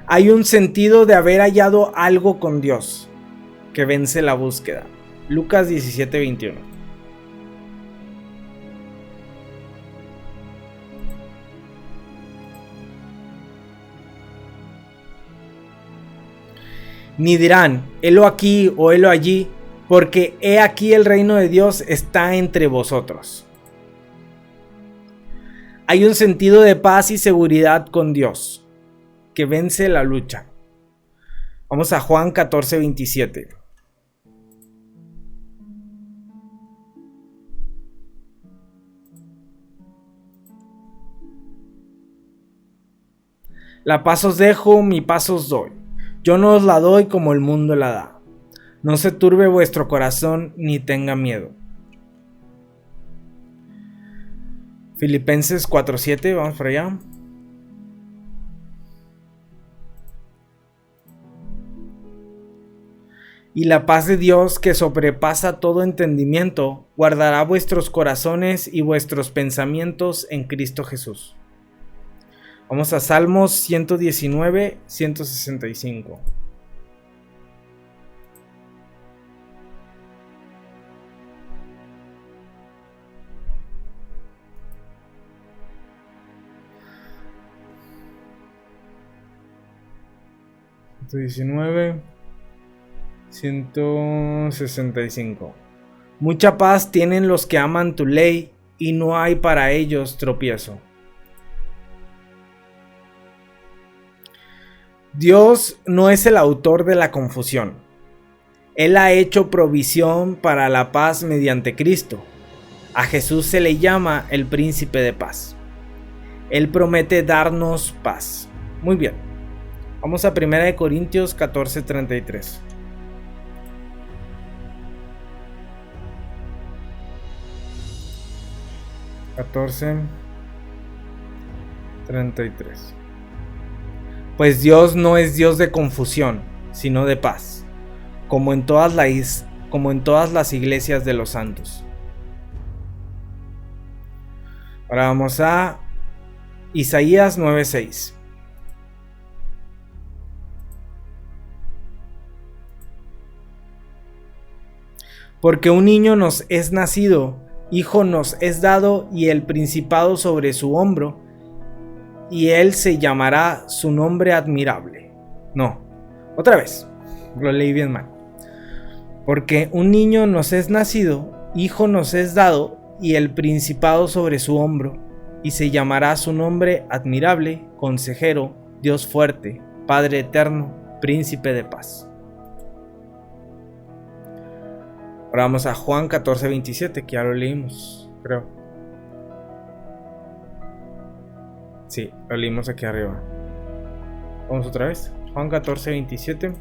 Hay un sentido de haber hallado algo con Dios que vence la búsqueda. Lucas 17:21. Ni dirán, helo aquí o helo allí, porque he aquí el reino de Dios está entre vosotros. Hay un sentido de paz y seguridad con Dios que vence la lucha. Vamos a Juan 14:27. La paz os dejo, mi paz os doy. Yo no os la doy como el mundo la da. No se turbe vuestro corazón ni tenga miedo. Filipenses 4:7, vamos por allá. Y la paz de Dios, que sobrepasa todo entendimiento, guardará vuestros corazones y vuestros pensamientos en Cristo Jesús. Vamos a Salmos 119, 165. (119, 165). Mucha paz tienen los que aman tu ley, y no hay para ellos tropiezo. Dios no es el autor de la confusión. Él ha hecho provisión para la paz mediante Cristo. A Jesús se le llama el príncipe de paz. Él promete darnos paz. Muy bien. Vamos a 1 Corintios 14:33. Pues Dios no es Dios de confusión, sino de paz, como en todas las iglesias de los santos. Ahora vamos a Isaías 9:6. Porque un niño nos es nacido, hijo nos es dado, y el principado sobre su hombro, y él se llamará su nombre admirable. No, otra vez, lo leí bien mal. Porque un niño nos es nacido, hijo nos es dado, y el principado sobre su hombro, y se llamará su nombre admirable, consejero, Dios fuerte, Padre eterno, príncipe de paz. Ahora vamos a Juan 14:27, que ya lo leímos, creo. Sí, lo leímos aquí arriba. Vamos otra vez. Juan 14:27.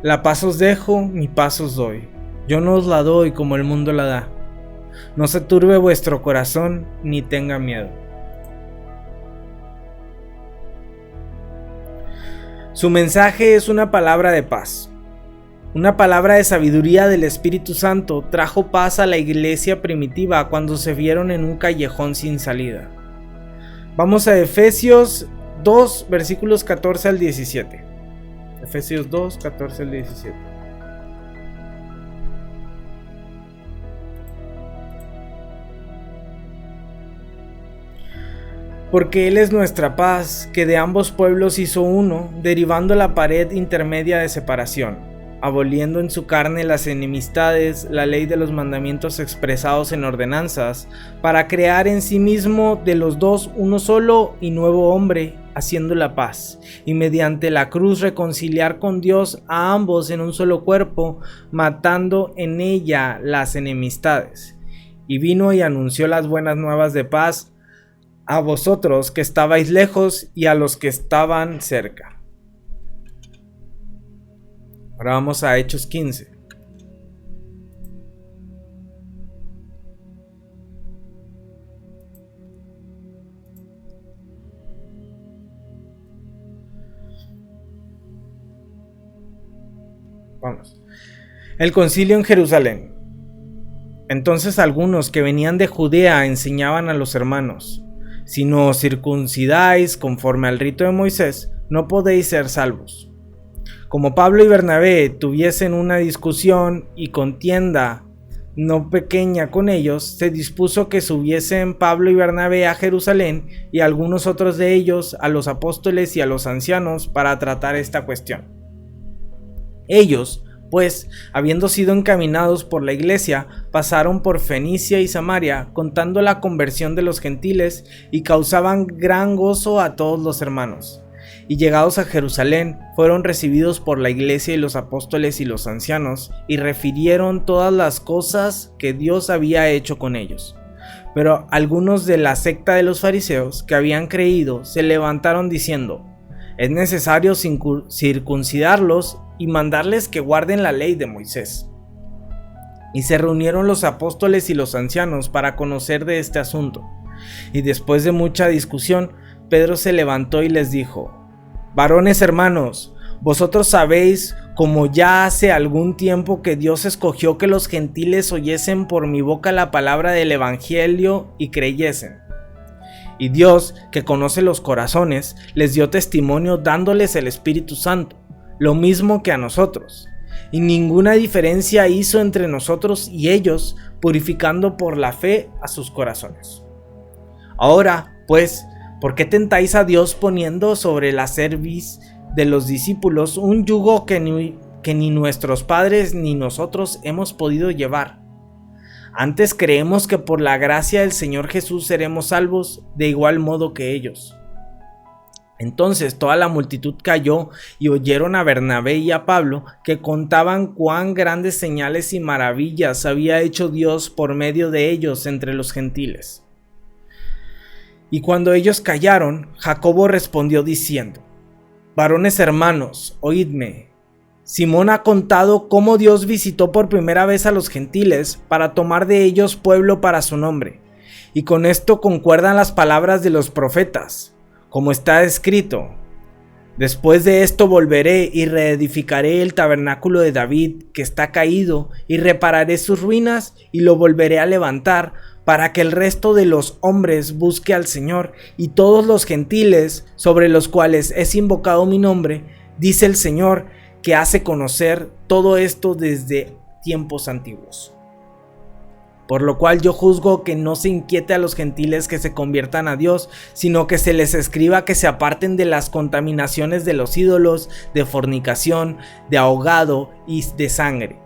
La paz os dejo, mi paz os doy. Yo no os la doy como el mundo la da. No se turbe vuestro corazón ni tenga miedo. Su mensaje es una palabra de paz. Una palabra de sabiduría del Espíritu Santo trajo paz a la iglesia primitiva cuando se vieron en un callejón sin salida. Vamos a Efesios 2, versículos 14 al 17. Efesios 2, 14 al 17. Porque Él es nuestra paz, que de ambos pueblos hizo uno, derribando la pared intermedia de separación, aboliendo en su carne las enemistades, la ley de los mandamientos expresados en ordenanzas, para crear en sí mismo de los dos uno solo y nuevo hombre, haciendo la paz, y mediante la cruz reconciliar con Dios a ambos en un solo cuerpo, matando en ella las enemistades. Y vino y anunció las buenas nuevas de paz a vosotros que estabais lejos y a los que estaban cerca. Ahora vamos a Hechos 15. Vamos. El concilio en Jerusalén. Entonces algunos que venían de Judea enseñaban a los hermanos: si no os circuncidáis conforme al rito de Moisés, no podéis ser salvos. Como Pablo y Bernabé tuviesen una discusión y contienda no pequeña con ellos, se dispuso que subiesen Pablo y Bernabé a Jerusalén y algunos otros de ellos a los apóstoles y a los ancianos para tratar esta cuestión. Ellos, pues, habiendo sido encaminados por la iglesia, pasaron por Fenicia y Samaria, contando la conversión de los gentiles, y causaban gran gozo a todos los hermanos. Y llegados a Jerusalén, fueron recibidos por la iglesia y los apóstoles y los ancianos, y refirieron todas las cosas que Dios había hecho con ellos. Pero algunos de la secta de los fariseos, que habían creído, se levantaron diciendo: es necesario circuncidarlos y mandarles que guarden la ley de Moisés. Y se reunieron los apóstoles y los ancianos para conocer de este asunto. Y después de mucha discusión, Pedro se levantó y les dijo: varones hermanos, vosotros sabéis, como ya hace algún tiempo, que Dios escogió que los gentiles oyesen por mi boca la palabra del evangelio y creyesen. Y Dios, que conoce los corazones, les dio testimonio dándoles el Espíritu Santo, lo mismo que a nosotros. Y ninguna diferencia hizo entre nosotros y ellos, purificando por la fe a sus corazones. Ahora, pues, ¿por qué tentáis a Dios poniendo sobre la cerviz de los discípulos un yugo que ni nuestros padres ni nosotros hemos podido llevar? Antes creemos que por la gracia del Señor Jesús seremos salvos de igual modo que ellos. Entonces toda la multitud cayó y oyeron a Bernabé y a Pablo, que contaban cuán grandes señales y maravillas había hecho Dios por medio de ellos entre los gentiles. Y cuando ellos callaron, Jacobo respondió diciendo: varones hermanos, oídme. Simón ha contado cómo Dios visitó por primera vez a los gentiles para tomar de ellos pueblo para su nombre. Y con esto concuerdan las palabras de los profetas, como está escrito: después de esto volveré y reedificaré el tabernáculo de David, que está caído, y repararé sus ruinas y lo volveré a levantar, para que el resto de los hombres busque al Señor, y todos los gentiles sobre los cuales es invocado mi nombre, dice el Señor, que hace conocer todo esto desde tiempos antiguos. Por lo cual yo juzgo que no se inquiete a los gentiles que se conviertan a Dios, sino que se les escriba que se aparten de las contaminaciones de los ídolos, de fornicación, de ahogado y de sangre.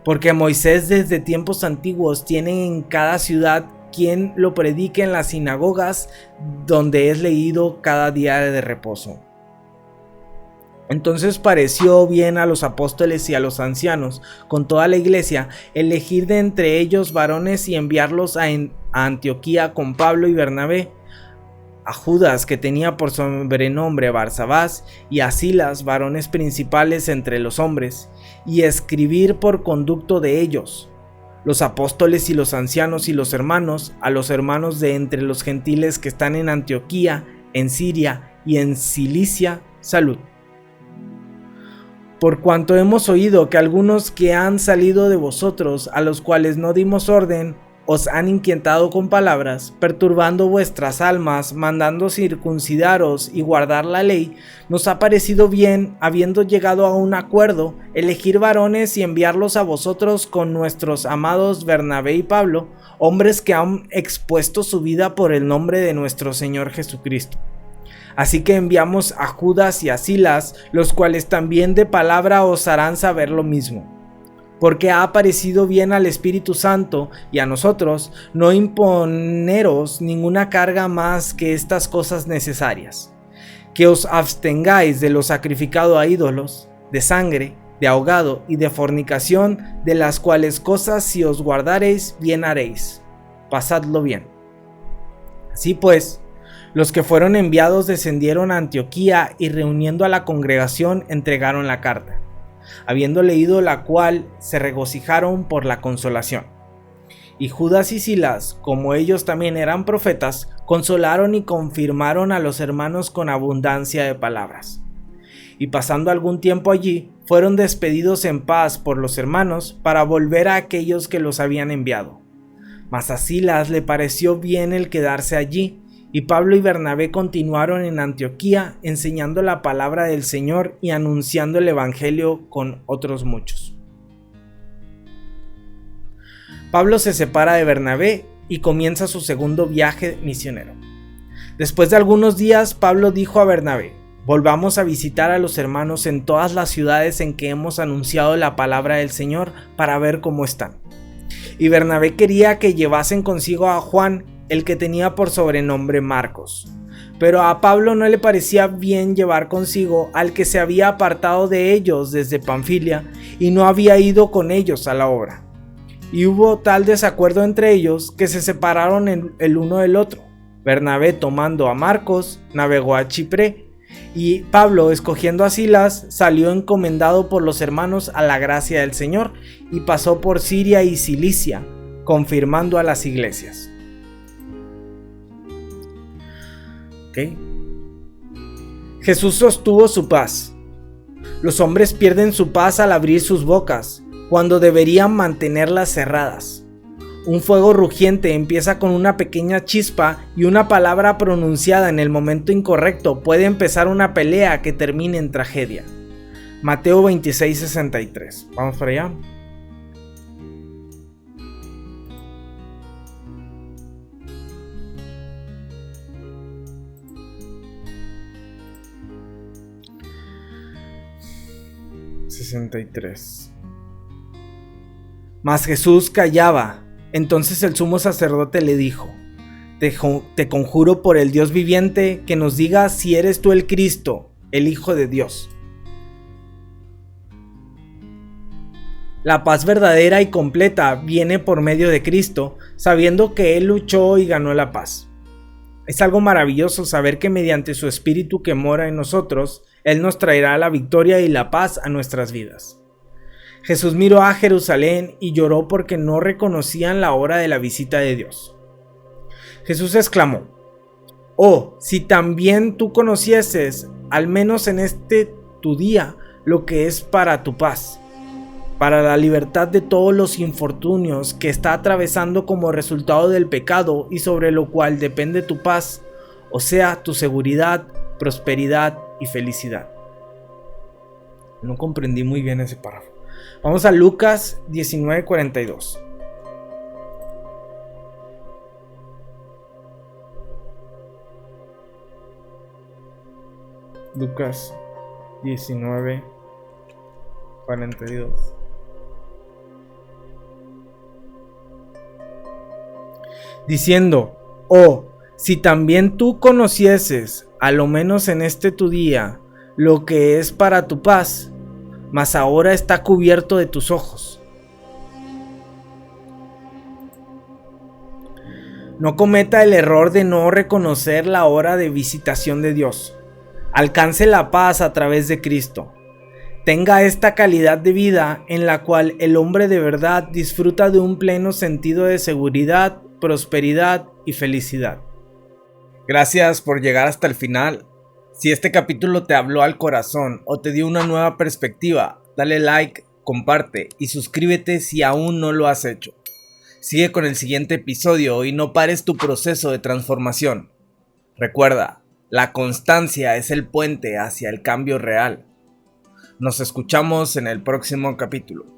Porque Moisés desde tiempos antiguos tiene en cada ciudad quien lo predique en las sinagogas, donde es leído cada día de reposo. Entonces pareció bien a los apóstoles y a los ancianos, con toda la iglesia, elegir de entre ellos varones y enviarlos a Antioquía con Pablo y Bernabé, a Judas, que tenía por sobrenombre Barsabás, y a Silas, varones principales entre los hombres, y escribir por conducto de ellos, los apóstoles y los ancianos y los hermanos, a los hermanos de entre los gentiles que están en Antioquía, en Siria y en Cilicia, salud. Por cuanto hemos oído que algunos que han salido de vosotros, a los cuales no dimos orden, os han inquietado con palabras, perturbando vuestras almas, mandando circuncidaros y guardar la ley, nos ha parecido bien, habiendo llegado a un acuerdo, elegir varones y enviarlos a vosotros con nuestros amados Bernabé y Pablo, hombres que han expuesto su vida por el nombre de nuestro Señor Jesucristo. Así que enviamos a Judas y a Silas, los cuales también de palabra os harán saber lo mismo. Porque ha parecido bien al Espíritu Santo y a nosotros no imponeros ninguna carga más que estas cosas necesarias: que os abstengáis de lo sacrificado a ídolos, de sangre, de ahogado y de fornicación, de las cuales cosas si os guardareis, bien haréis. Pasadlo bien. Así pues, los que fueron enviados descendieron a Antioquía y reuniendo a la congregación entregaron la carta. habiendo leído la cual se regocijaron por la consolación. Y Judas y Silas, como ellos también eran profetas, consolaron y confirmaron a los hermanos con abundancia de palabras. Y pasando algún tiempo allí, fueron despedidos en paz por los hermanos para volver a aquellos que los habían enviado. Mas a Silas le pareció bien el quedarse allí, y Pablo y Bernabé continuaron en Antioquía enseñando la palabra del Señor y anunciando el evangelio con otros muchos. Pablo se separa de Bernabé y comienza su segundo viaje misionero. Después de algunos días, Pablo dijo a Bernabé: volvamos a visitar a los hermanos en todas las ciudades en que hemos anunciado la palabra del Señor para ver cómo están. Y Bernabé quería que llevasen consigo a Juan, el que tenía por sobrenombre Marcos. Pero a Pablo no le parecía bien llevar consigo al que se había apartado de ellos desde Panfilia y no había ido con ellos a la obra. Y hubo tal desacuerdo entre ellos que se separaron el uno del otro. Bernabé, tomando a Marcos, navegó a Chipre, y Pablo, escogiendo a Silas, salió encomendado por los hermanos a la gracia del Señor y pasó por Siria y Cilicia, confirmando a las iglesias. Jesús sostuvo su paz. Los hombres pierden su paz al abrir sus bocas, cuando deberían mantenerlas cerradas. Un fuego rugiente empieza con una pequeña chispa y una palabra pronunciada en el momento incorrecto puede empezar una pelea que termine en tragedia. Mateo 26:63. Vamos para allá. Mas Jesús callaba. Entonces el sumo sacerdote le dijo: te conjuro por el Dios viviente que nos digas si eres tú el Cristo, el Hijo de Dios. La paz verdadera y completa viene por medio de Cristo, sabiendo que Él luchó y ganó la paz. Es algo maravilloso saber que mediante su Espíritu que mora en nosotros, Él nos traerá la victoria y la paz a nuestras vidas. Jesús miró a Jerusalén y lloró porque no reconocían la hora de la visita de Dios. Jesús exclamó: «Oh, si también tú conocieses, al menos en este tu día, lo que es para tu paz, para la libertad de todos los infortunios que está atravesando como resultado del pecado y sobre lo cual depende tu paz, o sea, tu seguridad, prosperidad y felicidad». No comprendí muy bien ese párrafo. Vamos a Lucas 19:42. Lucas 19:42. Diciendo: «Oh, si también tú conocieses, a lo menos en este tu día, lo que es para tu paz, mas ahora está cubierto de tus ojos». No cometa el error de no reconocer la hora de visitación de Dios. Alcance la paz a través de Cristo. Tenga esta calidad de vida en la cual el hombre de verdad disfruta de un pleno sentido de seguridad, prosperidad y felicidad. Gracias por llegar hasta el final. Si este capítulo te habló al corazón o te dio una nueva perspectiva, dale like, comparte y suscríbete si aún no lo has hecho. Sigue con el siguiente episodio y no pares tu proceso de transformación. Recuerda, la constancia es el puente hacia el cambio real. Nos escuchamos en el próximo capítulo.